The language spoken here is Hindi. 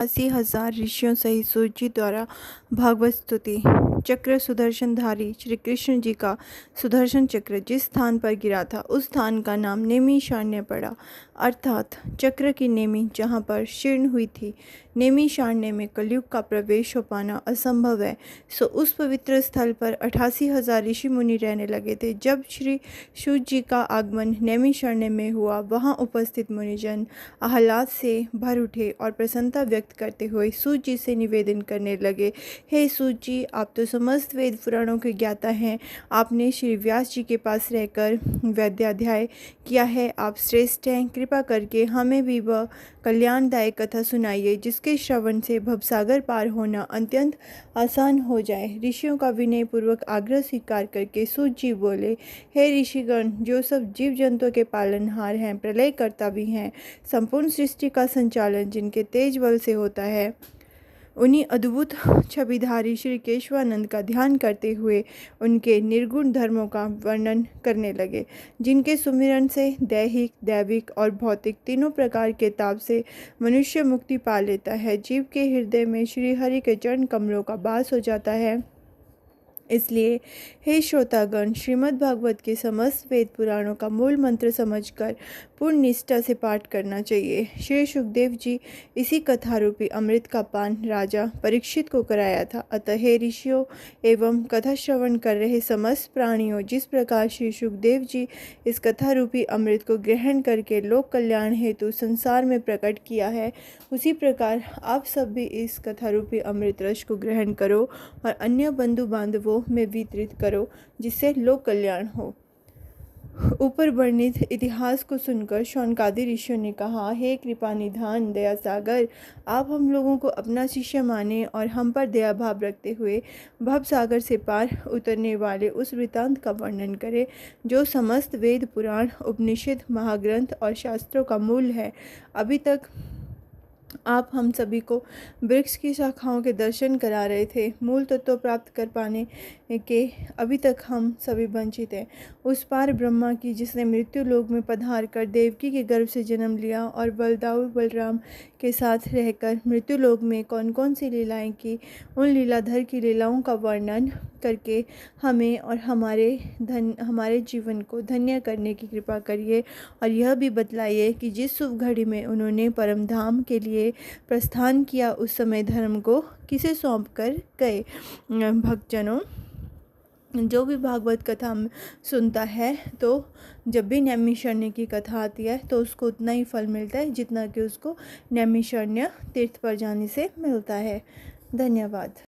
80,000 ऋषियों सहित सूत जी द्वारा भागवत स्तुति। चक्र सुदर्शनधारी श्री कृष्ण जी का सुदर्शन चक्र जिस स्थान पर गिरा था उस स्थान का नाम नेमिषारण्य पड़ा, अर्थात चक्र की नेमि जहाँ पर शीर्ण हुई थी। नेमिषारण्य में कलयुग का प्रवेश हो पाना असंभव है, सो उस पवित्र स्थल पर 88,000 ऋषि मुनि रहने लगे थे। जब श्री सूत जी का आगमन नेमिषारण्य में हुआ, वहाँ उपस्थित मुनिजन आह्लाद से भर उठे और प्रसन्नता व्यक्त करते हुए सूत जी से निवेदन करने लगे, हे सूत जी, आप तो समस्त वेद पुराणों के ज्ञाता हैं। आपने श्री व्यास जी के पास रहकर वेदाध्याय किया है, आप श्रेष्ठ हैं। कृपा करके हमें भी वह कल्याणदायक कथा सुनाइए जिसके श्रवण से भवसागर पार होना अत्यंत आसान हो जाए। ऋषियों का विनय पूर्वक आग्रह स्वीकार करके सूत जी बोले, हे ऋषिगण, जो सब जीव जंतुओं के पालनहार हैं, प्रलयकर्ता भी हैं, संपूर्ण सृष्टि का संचालन जिनके तेज बल से होता है, उन्हीं अद्भुत छविधारी श्री केशवानंद का ध्यान करते हुए उनके निर्गुण धर्मों का वर्णन करने लगे, जिनके सुमिरन से दैहिक, दैविक और भौतिक तीनों प्रकार के ताप से मनुष्य मुक्ति पा लेता है। जीव के हृदय में श्री हरि के चरण कमलों का वास हो जाता है। इसलिए हे श्रोतागण, श्रीमद् भागवत के समस्त वेद पुराणों का मूल मंत्र समझकर पूर्ण निष्ठा से पाठ करना चाहिए। श्री सुखदेव जी इसी कथा रूपी अमृत का पान राजा परीक्षित को कराया था। अतः हे ऋषियों एवं कथा श्रवण कर रहे समस्त प्राणियों, जिस प्रकार श्री सुखदेव जी इस कथा रूपी अमृत को ग्रहण करके लोक कल्याण हेतु संसार में प्रकट किया है, उसी प्रकार आप सब भी इस कथा रूपी अमृत रस को ग्रहण करो और अन्य बंधु बांधवों में वितरित करो, जिससे लोक कल्याण हो। ऊपर वर्णित इतिहास को सुनकर शौनकादि ऋषियों ने कहा, हे कृपा निधान दया सागर, आप हम लोगों को अपना शिष्य माने और हम पर दया भाव रखते हुए भव सागर से पार उतरने वाले उस वृतांत का वर्णन करें जो समस्त वेद पुराण उपनिषद महाग्रंथ और शास्त्रों का मूल है। अभी तक आप हम सभी को वृक्ष की शाखाओं के दर्शन करा रहे थे। मूल तत्व प्राप्त कर पाने के अभी तक हम सभी वंचित हैं। उस पार ब्रह्मा की जिसने मृत्यु लोक में पधार कर देवकी के गर्भ से जन्म लिया और बलदाऊ बलराम के साथ रहकर मृत्यु लोक में कौन कौन सी लीलाएं की, उन लीलाधर की लीलाओं का वर्णन करके हमें और हमारे जीवन को धन्य करने की कृपा करिए। और यह भी बतलाइए कि जिस शुभ घड़ी में उन्होंने परम धाम के लिए प्रस्थान किया, उस समय धर्म को किसे सौंप कर गए। भक्तजनों, जो भी भागवत कथा सुनता है तो जब भी नैमिषारण्य की कथा आती है तो उसको उतना ही फल मिलता है जितना कि उसको नैमिषारण्य तीर्थ पर जाने से मिलता है। धन्यवाद।